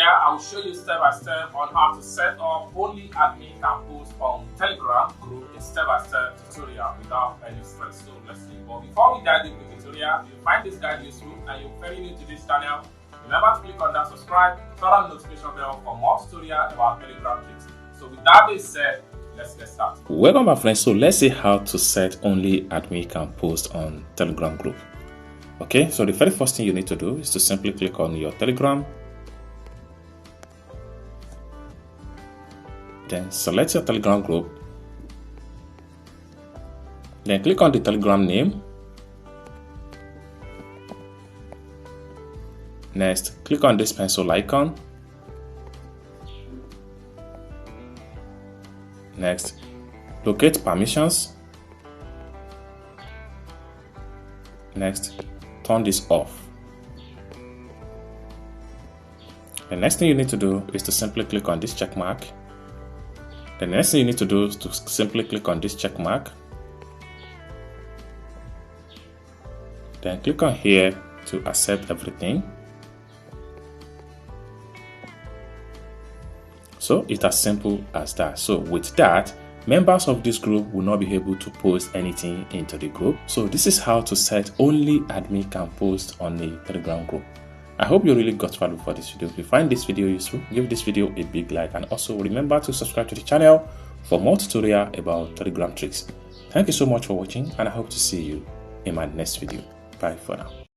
tutorial, I will show you step by step on how to set up only admin can post on Telegram group, a step-by-step tutorial without any stress. So let's see. But before we dive into the tutorial, if you find this guide useful and you're very new to this channel, remember to click on that subscribe, turn on the notification bell for more tutorials about Telegram tricks. So with that being said, let's get started. Welcome my friends. So let's see how to set only admin can post on Telegram group. Okay, so the very first thing you need to do is to simply click on your Telegram. Then select your Telegram group. Then click on the Telegram name. Next, click on this pencil icon. Next, locate permissions. Next, turn this off. The next thing you need to do is to simply click on this check mark. The next thing you need to do is to simply click on this check mark. Then click on here to accept everything. So it's as simple as that. So with that, members of this group will not be able to post anything into the group. So this is how to set only admin can post on the Telegram group. I hope you really got value for this video. If you find this video useful, give this video a big like, and also remember to subscribe to the channel for more tutorial about Telegram tricks. Thank you so much for watching, and I hope to see you in my next video. Bye for now.